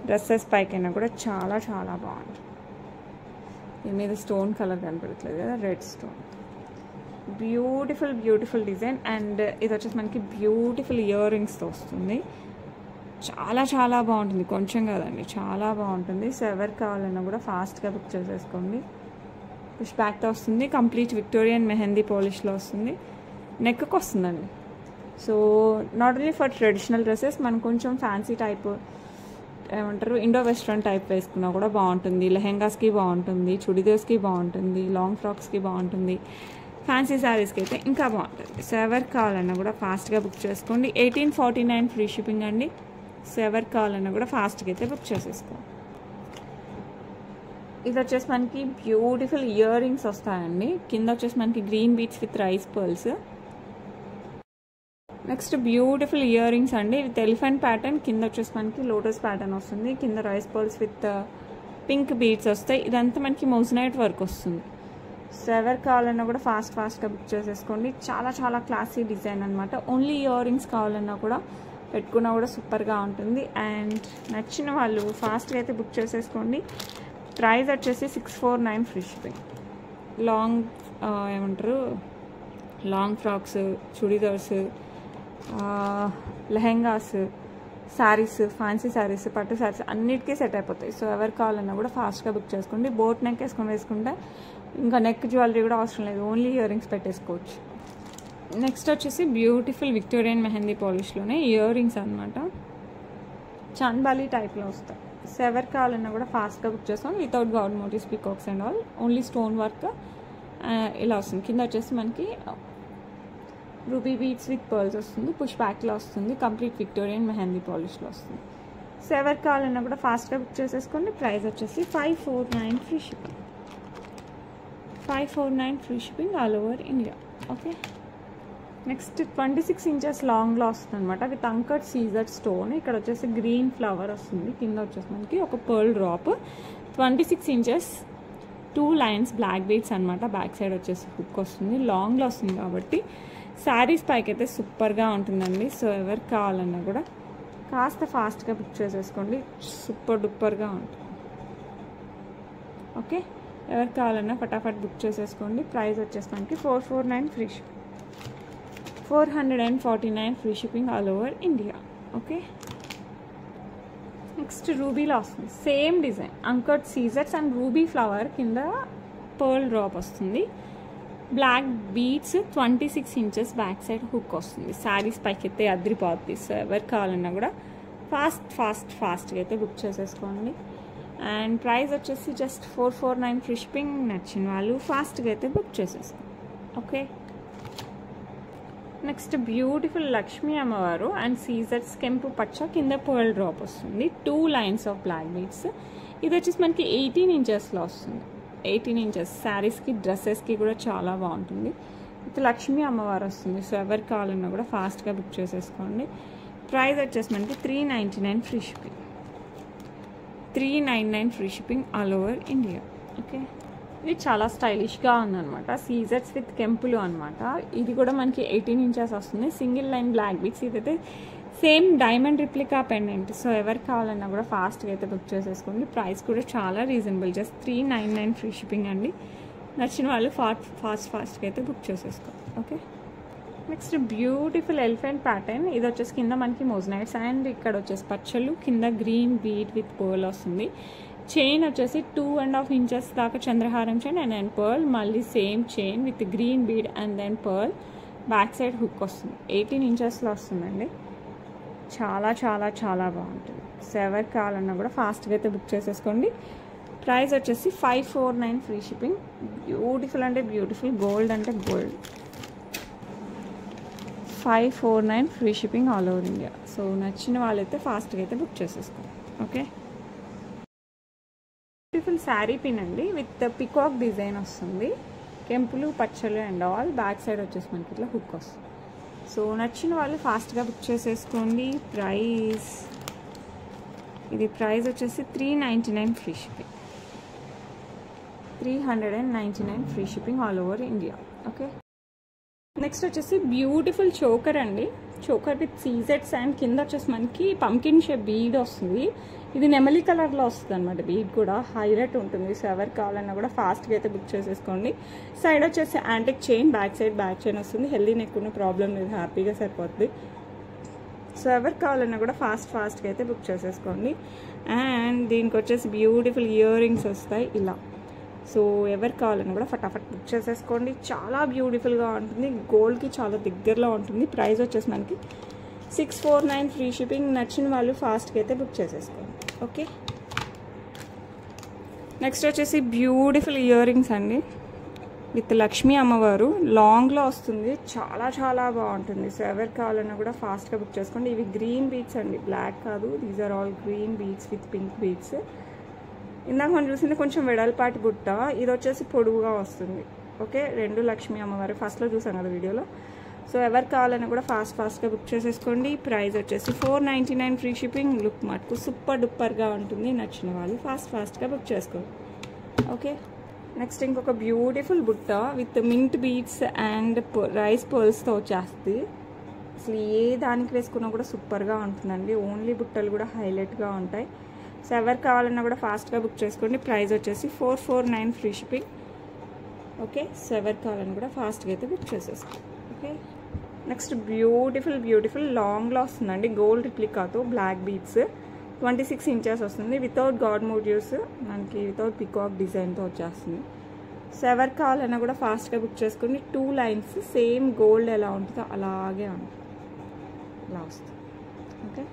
S1: డ్రెస్సెస్ పైకైనా కూడా చాలా చాలా బాగుంటుంది. దీని మీద స్టోన్ కలర్ కనపడట్లేదు కదా, red stone. Beautiful design. And ఇది వచ్చేసి మనకి బ్యూటిఫుల్ ఇయర్ రింగ్స్తో వస్తుంది. చాలా చాలా బాగుంటుంది, కొంచెం కదండి, చాలా బాగుంటుంది. సో ఎవరికి కావాలన్నా కూడా ఫాస్ట్గా బుక్ చేసేసుకోండి. పుష్ బ్యాక్తో వస్తుంది. కంప్లీట్ విక్టోరియన్ మెహందీ పాలిష్లో వస్తుంది. నెక్కి వస్తుందండి. So not only for traditional dresses, మనం కొంచెం ఫ్యాన్సీ టైప్ ఏమంటారు ఇండో వెస్ట్రన్ టైప్ వేసుకున్నా కూడా బాగుంటుంది. లెహెంగాస్కి బాగుంటుంది, చుడిదార్స్కి బాగుంటుంది, లాంగ్ ఫ్రాక్స్కి బాగుంటుంది, ఫ్యాన్సీ శారీస్కి అయితే ఇంకా బాగుంటుంది. సో ఎవరికి కావాలన్నా కూడా ఫాస్ట్గా బుక్ చేసుకోండి. 1849 ఫ్రీ షిప్పింగ్ అండి. సో ఎవరికి కావాలన్నా కూడా ఫాస్ట్గా అయితే బుక్ చేసేసుకోండి. ఇది వచ్చేసి మనకి బ్యూటిఫుల్ ఇయర్ రింగ్స్ వస్తాయండి. కింద వచ్చేసి మనకి green beads with rice pearls. Next beautiful ear rings అండి విత్ ఎలిఫెంట్ ప్యాటర్న్. కింద వచ్చేసి మనకి లోటస్ ప్యాటర్న్ వస్తుంది. కింద rice pearls with pink beads వస్తాయి. ఇదంతా మనకి మోజనైట్ వర్క్ వస్తుంది. సో ఎవరికి కావాలన్నా కూడా ఫాస్ట్గా బుక్ చేసేసుకోండి. చాలా చాలా క్లాసీ డిజైన్ అనమాట. ఓన్లీ ఇయర్ రింగ్స్ కావాలన్నా కూడా పెట్టుకున్నా కూడా సూపర్గా ఉంటుంది. అండ్ నచ్చిన వాళ్ళు ఫాస్ట్గా అయితే బుక్ చేసేసుకోండి. ప్రైస్ వచ్చేసి 649 ఫ్రీ షిప్పింగ్. లాంగ్ ఏమంటారు long frocks, churidars, lehengas, saris, fancy saris, పట్టు శారీస్ అన్నిటికీ సెట్ అయిపోతాయి. సో ఎవరికి కావాలన్నా కూడా ఫాస్ట్గా బుక్ చేసుకోండి. బోట్ నెక్ వేసుకుంటే ఇంకా నెక్ జ్యువెలరీ కూడా అవసరం లేదు, ఓన్లీ ఇయర్ రింగ్స్ పెట్టేసుకోవచ్చు. నెక్స్ట్ వచ్చేసి బ్యూటిఫుల్ విక్టోరియన్ మెహందీ పాలిష్లోనే ఇయర్ రింగ్స్ అనమాట. చాంద్బాలి టైప్లో వస్తాయి. సో ఎవరికి కావాలన్నా కూడా ఫాస్ట్గా బుక్ చేసుకోండి. Without god motifs, peacocks and all, only stone work ఇలా వస్తుంది. కింద వచ్చేసి మనకి రూబీ బీడ్స్ విత్ పర్ల్స్ వస్తుంది. పుష్ బ్యాక్లో వస్తుంది. కంప్లీట్ విక్టోరియన్ మెహందీ పాలిష్లో వస్తుంది. సో ఎవరికి కావాలన్నా కూడా ఫాస్ట్గా బుక్ చేసేసుకోండి. ప్రైస్ వచ్చేసి 549 free shipping. 549 free shipping all over India. Okay, next 26 inches లాంగ్లో వస్తుంది అనమాట విత్ అంకట్ సీజర్ స్టోన్. ఇక్కడ వచ్చేసి గ్రీన్ ఫ్లవర్ వస్తుంది. కింద వచ్చేసి మనకి ఒక pearl drop. 26 inches 2 lines black beads అనమాట. బ్యాక్ సైడ్ వచ్చేసి హుక్ వస్తుంది. లాంగ్లో వస్తుంది కాబట్టి శారీస్ పైకి అయితే సూపర్గా ఉంటుందండి. సో ఎవరికి కావాలన్నా కూడా కాస్త ఫాస్ట్గా బుక్ చేసేసుకోండి. సూపర్ డూపర్గా ఉంటుంది. ఓకే, ఎవరికి కావాలన్నా ఫటాఫట్ బుక్ చేసేసుకోండి. ప్రైస్ వచ్చేసి మనకి 449 free shipping. 449 free shipping all over India. Okay, next రూబీలో వస్తుంది. సేమ్ డిజైన్, అంకట్ సీజర్స్ అండ్ రూబీ ఫ్లవర్ కింద పర్ల్ డ్రాప్ వస్తుంది. Black beads 26 inches back side hook వస్తుంది. శారీస్ పైకి అయితే అదిరిపోద్ది. సో ఎవరికి కావాలన్నా కూడా ఫాస్ట్గా అయితే బుక్ చేసేసుకోండి. అండ్ ప్రైస్ వచ్చేసి జస్ట్ 449 ఫ్రీ షిప్పింగ్. నచ్చిన వాళ్ళు ఫాస్ట్గా అయితే బుక్ చేసేసుకోండి. ఓకే, నెక్స్ట్ బ్యూటిఫుల్ లక్ష్మీ అమ్మవారు అండ్ సీజర్స్ కెంపు పచ్చ కింద పర్ల్ డ్రాప్ వస్తుంది. 2 లైన్స్ ఆఫ్ బ్లాక్ బీడ్స్. ఇది వచ్చేసి మనకి 18 ఇంచెస్లో వస్తుంది. 18 ఇంచెస్ శారీస్కి, డ్రెస్సెస్కి కూడా చాలా బాగుంటుంది. ఇది లక్ష్మీ అమ్మవారు వస్తుంది. సో ఎవరికి కావాలన్నా కూడా ఫాస్ట్గా బుక్ చేసేసుకోండి. ప్రైస్ వచ్చేసి మనకి 399 free shipping. 399 free shipping all over India. Okay, ఇది చాలా స్టైలిష్గా ఉందన్నమాట. సీజర్స్ విత్ కెంపులు అనమాట. ఇది కూడా మనకి 18 ఇంచెస్ వస్తుంది. Single line black beads. ఇదైతే same diamond replica pendant. So ఎవరికి కావాలన్నా కూడా ఫాస్ట్గా అయితే బుక్ చేసేసుకోండి. ప్రైస్ కూడా చాలా రీజనబుల్, జస్ట్ 399 ఫ్రీ షిప్పింగ్ అండి. నచ్చిన వాళ్ళు ఫాస్ట్గా అయితే బుక్ చేసేసుకోండి. Okay, next beautiful elephant pattern. ఇది వచ్చేసి కింద మనకి మోజనైట్స్ అండ్ ఇక్కడ వచ్చేసి పచ్చళ్ళు, కింద గ్రీన్ బీట్ విత్ పర్ల్ వస్తుంది. చైన్ వచ్చేసి 2.5 ఇంచెస్ దాకా చంద్రహారం చైన్ అండ్ దెన్ పర్ల్, మళ్ళీ same chain with green bead and then pearl. Back side hook వస్తుంది. 18 ఇంచెస్లో వస్తుందండి. చాలా చాలా చాలా బాగుంటుంది. సో ఎవరికి కావాలన్నా కూడా ఫాస్ట్గా అయితే బుక్ చేసేసుకోండి. ప్రైస్ వచ్చేసి 549 ఫ్రీ షిప్పింగ్. బ్యూటిఫుల్ అంటే బ్యూటిఫుల్, గోల్డ్ అంటే gold. 549 free shipping all over India. So నచ్చిన వాళ్ళైతే ఫాస్ట్గా అయితే బుక్ చేసేసుకోండి. ఓకే, బ్యూటిఫుల్ శారీ పిన్ అండి విత్ పికాక్ డిజైన్ వస్తుంది. కెంపులు పచ్చలు అండ్ ఆల్. బ్యాక్ సైడ్ వచ్చేసి మనకి ఇట్లా హుక్ వస్తుంది. సో నచ్చిన వాళ్ళు ఫాస్ట్గా బుక్ చేసేసుకోండి. ఇది ప్రైస్ వచ్చేసి 399 free shipping. 399 free shipping all over India. Okay, next వచ్చేసి బ్యూటిఫుల్ చోకర్ అండి. చోకర్ విత్ సీజెట్స్ అండ్ కింద వచ్చేసి మనకి పంకిన్ షేప్ బీడ్ వస్తుంది. ఇది నెమలి కలర్లో వస్తుంది అనమాట. బీడ్ కూడా హైలైట్ ఉంటుంది. సో ఎవరికి కావాలన్నా కూడా ఫాస్ట్గా అయితే బుక్ చేసేసుకోండి. సైడ్ వచ్చేసి antique chain, back side back chain వస్తుంది. హెల్దీ నెక్ ఉన్న ప్రాబ్లం లేదు, హ్యాపీగా సరిపోతుంది. సో ఎవరికి కావాలన్నా కూడా ఫాస్ట్గా అయితే బుక్ చేసేసుకోండి. అండ్ దీనికి వచ్చేసి బ్యూటిఫుల్ ఇయర్ రింగ్స్ వస్తాయి ఇలా. సో ఎవరికి కావాలన్నా కూడా ఫటాఫట్ బుక్ చేసేసుకోండి. చాలా బ్యూటిఫుల్గా ఉంటుంది. గోల్డ్కి చాలా దగ్గరలో ఉంటుంది. ప్రైస్ వచ్చేసి మనకి 649 ఫ్రీ షిప్పింగ్. నచ్చిన వాళ్ళు ఫాస్ట్గా అయితే బుక్ చేసేసుకోండి. ఓకే, నెక్స్ట్ వచ్చేసి బ్యూటిఫుల్ ఇయర్ రింగ్స్ అండి విత్ లక్ష్మీ అమ్మవారు. లాంగ్లో వస్తుంది. చాలా చాలా బాగుంటుంది. సో ఎవరికి కావాలన్నా కూడా ఫాస్ట్గా బుక్ చేసుకోండి. ఇవి గ్రీన్ బీడ్స్ అండి, బ్లాక్ కాదు. These are all green beads with pink beads. ఇందాక మనం చూసింది కొంచెం వెడల్పాటి బుట్ట. ఇది వచ్చేసి పొడుగుగా వస్తుంది. ఓకే, రెండు లక్ష్మీ అమ్మవారు ఫస్ట్లో చూసాం కదా వీడియోలో. సో ఎవరికి కావాలన్నా కూడా ఫాస్ట్గా బుక్ చేసేసుకోండి. ప్రైస్ వచ్చేసి 499 ఫ్రీ షిప్పింగ్. లుక్ మటుకు సూపర్ డూపర్గా ఉంటుంది. నచ్చిన వాళ్ళు ఫాస్ట్గా బుక్ చేసుకోండి. ఓకే, నెక్స్ట్ ఇంకొక బ్యూటిఫుల్ బుట్ట with mint beads and rice పర్ల్స్తో వచ్చేస్తుంది. అసలు ఏ దానికి వేసుకున్నా కూడా సూపర్గా ఉంటుందండి. ఓన్లీ బుట్టలు కూడా హైలైట్గా ఉంటాయి. సో ఎవరికి కావాలన్నా కూడా ఫాస్ట్గా బుక్ చేసుకోండి. ప్రైస్ వచ్చేసి 449 ఫ్రీ షిప్పింగ్. ఓకే, సో ఎవరికి కావాలన్నా కూడా ఫాస్ట్గా అయితే బుక్ చేసేసుకోండి. ఓకే, నెక్స్ట్ బ్యూటిఫుల్ లాంగ్లో వస్తుందండి. గోల్డ్ రిప్లికాతో బ్లాక్ బీడ్స్. 26 ఇంచెస్ వస్తుంది. వితౌట్ గాడ్ మోటివ్స్, మనకి వితౌట్ పికాక్ డిజైన్తో వచ్చేస్తుంది. సో ఎవరికి కావాలన్నా కూడా ఫాస్ట్గా బుక్ చేసుకోండి. 2 లైన్స్ సేమ్ గోల్డ్ ఎలా ఉంటుందో అలాగే ఉంటుంది, అలా వస్తుంది. ఓకే,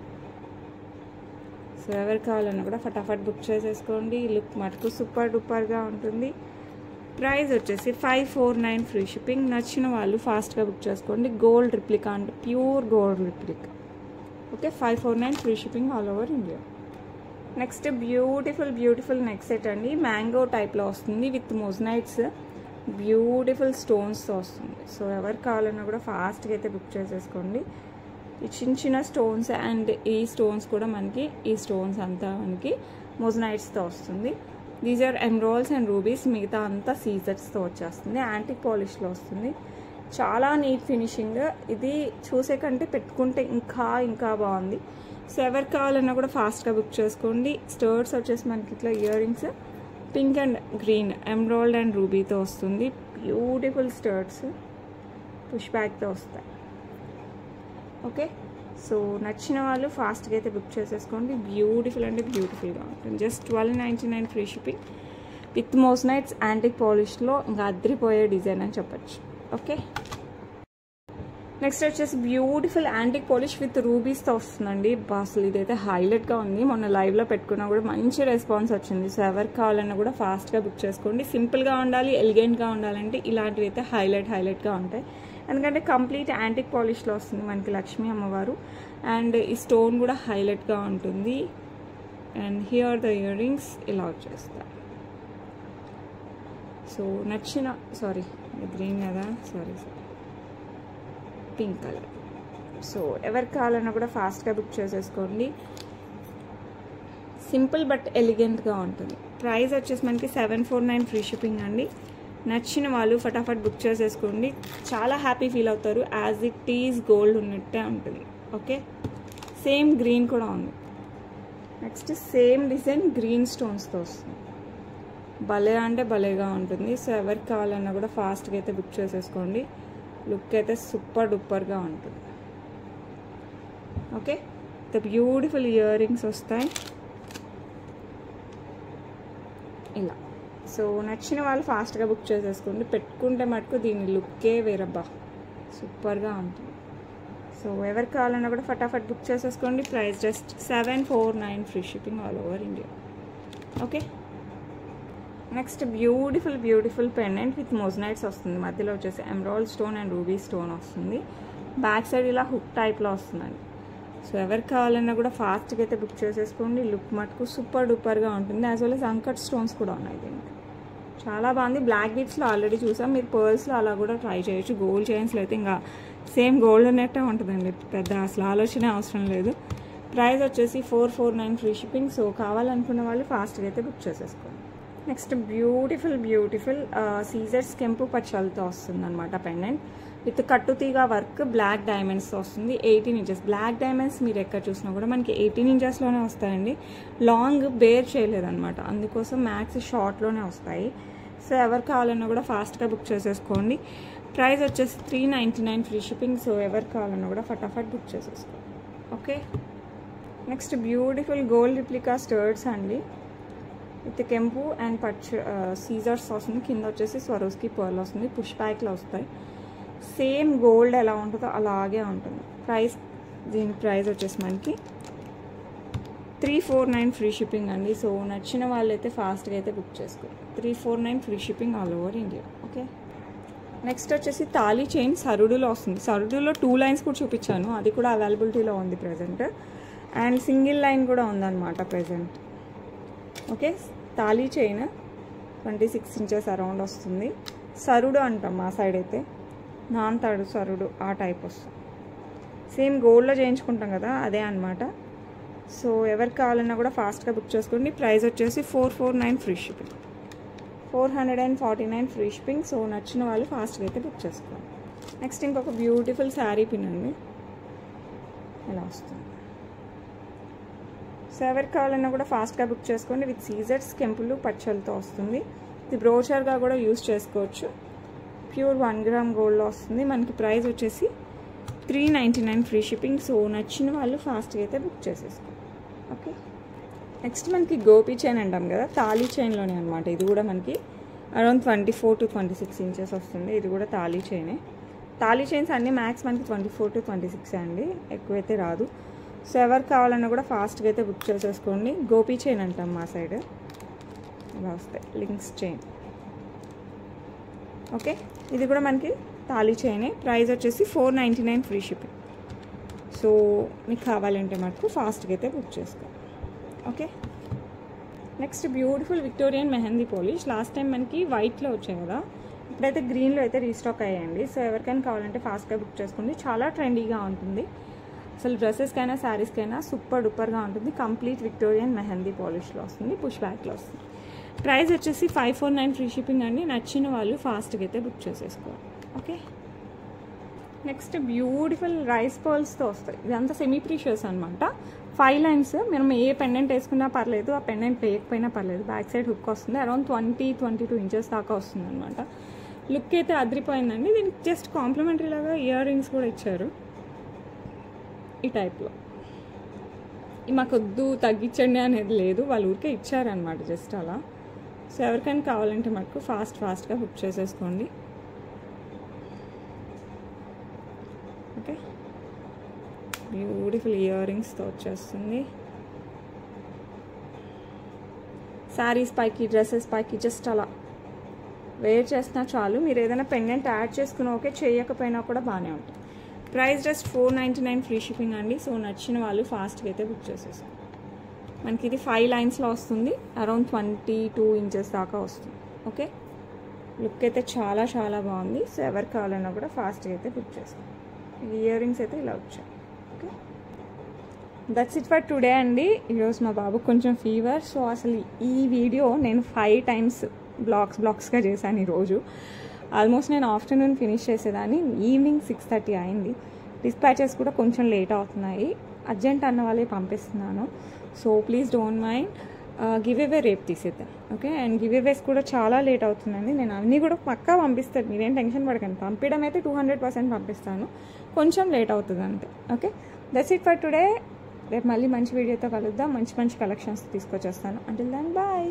S1: సో ఎవరికి కావాలన్నా కూడా ఫటాఫట్ బుక్ చేసేసుకోండి. లుక్ మటుకు సూపర్ డూపర్గా ఉంటుంది. ప్రైస్ వచ్చేసి 549 ఫ్రీ షిప్పింగ్. నచ్చిన వాళ్ళు ఫాస్ట్గా బుక్ చేసుకోండి. గోల్డ్ రిప్లికా అంటే pure gold replica. Okay, 549 free shipping all over India. Next beautiful neck set అండి. మ్యాంగో టైప్లో వస్తుంది విత్ మోజనైట్స్. బ్యూటిఫుల్ స్టోన్స్తో వస్తుంది. సో ఎవరికి కావాలన్నా కూడా ఫాస్ట్గా అయితే బుక్ చేసేసుకోండి. ఈ చిన్న స్టోన్స్ అండ్ ఈ స్టోన్స్ కూడా మనకి, ఈ స్టోన్స్ అంతా మనకి మోజనైట్స్తో వస్తుంది. These are emeralds and rubies. మిగతా అంతా సీజర్స్తో వచ్చేస్తుంది. యాంటిక్ పాలిష్లో వస్తుంది. చాలా నీట్ ఫినిషింగ్. ఇది చూసే కంటే పెట్టుకుంటే ఇంకా బాగుంది. సో ఎవరికి కావాలన్నా కూడా ఫాస్ట్గా బుక్ చేసుకోండి. స్టర్ట్స్ వచ్చేసి మనకి ఇట్లా earrings pink and green emerald and రూబీతో వస్తుంది. బ్యూటిఫుల్ స్టర్ట్స్ పుష్ బ్యాక్తో వస్తాయి. ఓకే, సో నచ్చిన వాళ్ళు ఫాస్ట్గా అయితే బుక్ చేసేసుకోండి. బ్యూటిఫుల్ అంటే బ్యూటిఫుల్గా ఉంటుంది. Just 1299 free shipping with moissanites antique పాలిష్లో. ఇంకా అద్రిపోయే డిజైన్ అని చెప్పచ్చు. ఓకే, నెక్స్ట్ వచ్చేసి బ్యూటిఫుల్ యాంటిక్ పాలిష్ విత్ రూబీస్తో వస్తుందండి. అసలు ఇదైతే హైలైట్గా ఉంది. మొన్న లైవ్లో పెట్టుకున్నా కూడా మంచి రెస్పాన్స్ వచ్చింది. సో ఎవరికి కావాలన్నా కూడా ఫాస్ట్గా బుక్ చేసుకోండి. సింపుల్గా ఉండాలి, ఎలిగెంట్గా ఉండాలంటే ఇలాంటివి అయితే హైలైట్గా ఉంటాయి. ఎందుకంటే కంప్లీట్ యాంటిక్ పాలిష్లో వస్తుంది మనకి లక్ష్మీ అమ్మవారు. అండ్ ఈ స్టోన్ కూడా హైలైట్గా ఉంటుంది. And here the ear rings ఇలా వచ్చేస్తాయి. సో నచ్చిన గ్రీన్ కదా, పింక్ కలర్. సో ఎవరికి కావాలన్నా కూడా ఫాస్ట్గా బుక్ చేసేసుకోండి. సింపుల్ బట్ ఎలిగెంట్గా ఉంటుంది. ప్రైస్ వచ్చేసి మనకి 749 ఫ్రీ షిప్పింగ్ అండి. నచ్చిన వాళ్ళు ఫటాఫట్ బుక్ చేసేసుకోండి. చాలా హ్యాపీ ఫీల్ అవుతారు. యాజ్ ఇట్ ఈజ్ గోల్డ్ ఉన్నట్టే ఉంటుంది. ఓకే, సేమ్ గ్రీన్ కూడా ఉంది. నెక్స్ట్ సేమ్ డిజైన్ గ్రీన్ స్టోన్స్తో వస్తుంది. భలే అంటే భలేగా ఉంటుంది. సో ఎవరికి కావాలన్నా కూడా ఫాస్ట్గా అయితే బుక్ చేసేసుకోండి. లుక్ అయితే సూపర్ డూపర్గా ఉంటుంది. Okay, the beautiful ear rings వస్తాయి ఇలా. సో నచ్చిన వాళ్ళు ఫాస్ట్గా బుక్ చేసేసుకోండి. పెట్టుకుంటే మటుకు దీని లుక్కే వేరబ్బా, సూపర్గా ఉంటుంది. సో ఎవరికి కావాలన్నా కూడా ఫటాఫట్ బుక్ చేసేసుకోండి. Price just 749 free shipping all over India. Okay, next beautiful pendant with మోజనైట్స్ వస్తుంది. మధ్యలో వచ్చేసి emerald stone and ruby stone వస్తుంది. బ్యాక్ సైడ్ ఇలా హుక్ టైప్లో వస్తుందండి. సో ఎవరికి కావాలన్నా కూడా ఫాస్ట్గా అయితే బుక్ చేసేసుకోండి. లుక్ మటుకు సూపర్ డూపర్గా ఉంటుంది. As well as uncut stones కూడా ఉన్నాయి దీనికి. చాలా బాగుంది. బ్లాక్ బీడ్స్లో ఆల్రెడీ చూసాం. మీరు పర్ల్స్లో అలా కూడా ట్రై చేయొచ్చు. గోల్డ్ చైన్స్లో అయితే ఇంకా సేమ్ గోల్డ్ అన్నట్టే ఉంటుందండి. పెద్ద అసలు ఆలోచనే అవసరం లేదు. ప్రైస్ వచ్చేసి 449 ఫ్రీ షిప్పింగ్. సో కావాలనుకున్న వాళ్ళు ఫాస్ట్గా అయితే బుక్ చేసేసుకోండి. నెక్స్ట్ బ్యూటిఫుల్ సీజర్స్ కెంపు పచ్చలతో వస్తుంది అనమాట పెండెంట్ విత్ కట్టుతీగ వర్క్ బ్లాక్ డైమండ్స్తో వస్తుంది. 18 ఇంచెస్ బ్లాక్ డైమండ్స్ మీరు ఎక్కడ చూసినా కూడా మనకి 18 ఇంచెస్లోనే వస్తాయండి. లాంగ్ బేర్ చేయలేదన్నమాట, అందుకోసం మ్యాక్స్ షార్ట్లోనే వస్తాయి. సో ఎవరు కావాలన్నా కూడా ఫాస్ట్గా బుక్ చేసేసుకోండి. ప్రైస్ వచ్చేసి 399 ఫ్రీ షిప్పింగ్. సో ఎవరు కావాలన్నా కూడా ఫటాఫట్ బుక్ చేసేసుకోండి. Okay, next beautiful gold replica studs అండి విత్ కెంపు అండ్ సీజర్స్ వస్తుంది. కింద వచ్చేసి స్వరోస్కి పర్ల్ వస్తుంది. పుష్ బ్యాక్లో వస్తాయి. సేమ్ గోల్డ్ ఎలా ఉంటుందో అలాగే ఉంటుంది. దీని ప్రైస్ వచ్చేసి మనకి 349 ఫ్రీ షిప్పింగ్ అండి. సో నచ్చిన వాళ్ళైతే ఫాస్ట్గా అయితే బుక్ చేసుకోండి. 349 free shipping all over India. Okay, next వచ్చేసి తాళీ చైన్ సరుడులో వస్తుంది. సరుడులో 2 లైన్స్ కూడా చూపించాను, అది కూడా అవైలబిలిటీలో ఉంది ప్రజెంట్. అండ్ సింగిల్ లైన్ కూడా ఉందన్నమాట present. Okay, thali chain 26 inches around వస్తుంది. సరుడు అంటాం మా సైడ్ అయితే, నాన్ తాడు సరుడు ఆ టైప్ వస్తుంది. సేమ్ గోల్డ్లో చేయించుకుంటాం కదా అదే అనమాట. సో ఎవరికి కావాలన్నా కూడా ఫాస్ట్గా బుక్ చేసుకోండి. ప్రైస్ వచ్చేసి 449 free shipping. 449 free shipping. So నచ్చిన వాళ్ళు ఫాస్ట్గా అయితే బుక్ చేసుకోండి. నెక్స్ట్ ఇంకొక బ్యూటిఫుల్ శారీ పిన్ అండి ఇలా వస్తుంది. సో ఎవరికి కావాలన్నా కూడా ఫాస్ట్గా బుక్ చేసుకోండి. విత్ సీజర్స్ కెంపులు పచ్చలతో వస్తుంది. ఇది బ్రోచర్గా కూడా యూజ్ చేసుకోవచ్చు. ప్యూర్ 1 గ్రామ్ గోల్డ్లో వస్తుంది. మనకి ప్రైస్ వచ్చేసి 399 ఫ్రీ షిప్పింగ్. సో నచ్చిన వాళ్ళు ఫాస్ట్గా అయితే బుక్ చేసేసుకోండి. ఓకే, నెక్స్ట్ మనకి గోపీ చైన్ అంటాం కదా, తాళీ చైన్లోనే అనమాట. ఇది కూడా మనకి అరౌండ్ 24 to 26 ఇంచెస్ వస్తుంది. ఇది కూడా తాళీ చైనే. తాళీ చైన్స్ అన్నీ మ్యాక్స్ మనకి 24 to 26 అండి, ఎక్కువైతే రాదు. సో ఎవరికి కావాలన్నా కూడా ఫాస్ట్గా అయితే బుక్ చేసేసుకోండి. గోపీ చైన్ అంటాం మా సైడ్. ఇలా వస్తాయి లింక్స్ చైన్. ఓకే, ఇది కూడా మనకి తాళీ చైనే. ప్రైస్ వచ్చేసి 499 ఫ్రీ షిప్పింగ్. సో మీకు కావాలంటే మటుకు ఫాస్ట్గా అయితే బుక్ చేసుకోండి. Okay, next beautiful Victorian mehndi polish. Last time మనకి వైట్లో వచ్చాయి కదా, ఇప్పుడైతే గ్రీన్లో అయితే రీస్టాక్ అయ్యాయండి. సో ఎవరికైనా కావాలంటే ఫాస్ట్గా బుక్ చేసుకోండి. చాలా ట్రెండీగా ఉంటుంది. అసలు డ్రెస్సెస్కైనా శారీస్కైనా సూపర్ డూపర్గా ఉంటుంది. కంప్లీట్ విక్టోరియన్ మెహందీ పాలిష్లో వస్తుంది. పుష్ బ్యాక్లో వస్తుంది. ప్రైస్ వచ్చేసి 549 ఫ్రీ షిప్పింగ్ అండి. నచ్చిన వాళ్ళు ఫాస్ట్గా అయితే బుక్ చేసేసుకోవాలి. ఓకే, నెక్స్ట్ బ్యూటిఫుల్ రైస్ పర్ల్స్తో వస్తాయి. ఇదంతా సెమీ ప్రీషియస్ అనమాట. 5 లైన్స్. మనం ఏ పెండెంట్ వేసుకున్నా పర్లేదు, ఆ పెండెంట్ వేయకపోయినా పర్లేదు. బ్యాక్ సైడ్ హుక్ వస్తుంది. అరౌండ్ 20-22 ఇంచెస్ దాకా వస్తుంది అనమాట. లుక్ అయితే అదిరిపోయిందండి. దీనికి జస్ట్ కాంప్లిమెంటరీ లాగా ఇయర్ రింగ్స్ కూడా ఇచ్చారు ఈ టైప్లో. మాకొద్దు తగ్గించండి అనేది లేదు, వాళ్ళు ఊరికే ఇచ్చారనమాట జస్ట్ అలా. సో ఎవరికైనా కావాలంటే మటుకు ఫాస్ట్గా బుక్ చేసేసుకోండి. ఓకే, బ్యూటిఫుల్ ఇయర్ రింగ్స్తో వచ్చేస్తుంది. శారీస్ పైకి డ్రెస్సెస్ పైకి జస్ట్ అలా వేర్ చేసినా చాలు. మీరు ఏదైనా పెండెంట్ యాడ్ చేసుకుని ఓకే, చేయకపోయినా కూడా బాగానే ఉంటుంది. ప్రైస్ జస్ట్ 499 ఫ్రీ షిప్పింగ్ అండి. సో నచ్చిన వాళ్ళు ఫాస్ట్గా అయితే బుక్ చేసేసుకోండి. మనకి ఇది 5 లైన్స్లో వస్తుంది. అరౌండ్ 22 ఇంచెస్ దాకా వస్తుంది. ఓకే, లుక్ అయితే చాలా చాలా బాగుంది. సో ఎవరికి కావాలన్నా కూడా ఫాస్ట్గా అయితే బుక్ చేసుకోండి. ఇయర్ రింగ్స్ అయితే ఇలా వచ్చాయి. Okay, that's it for today అండి. ఈరోజు మా బాబుకి కొంచెం ఫీవర్, సో అసలు ఈ వీడియో నేను 5 times బ్లాగ్స్గా చేశాను ఈరోజు. ఆల్మోస్ట్ నేను ఆఫ్టర్నూన్ ఫినిష్ చేసేదాన్ని, ఈవినింగ్ 6:30 అయింది. డిస్పాచెస్ కూడా కొంచెం లేట్ అవుతున్నాయి, అర్జెంట్ అన్న వాళ్ళే పంపిస్తున్నాను. So please don't mind. Give away రేపు తీసేద్దాం, ఓకే? అండ్ గివ్ అవేస్ కూడా చాలా లేట్ అవుతుందండి. నేను అన్నీ కూడా పక్కా పంపిస్తాను, మీరేం టెన్షన్ పడకండి. పంపించడం అయితే 200% పంపిస్తాను, కొంచెం లేట్ అవుతుంది అంతే, okay? That's it for today. రేపు మళ్ళీ మంచి వీడియోతో కలుద్దాం, మంచి కలెక్షన్స్ తీసుకొచ్చేస్తాను. Until then bye.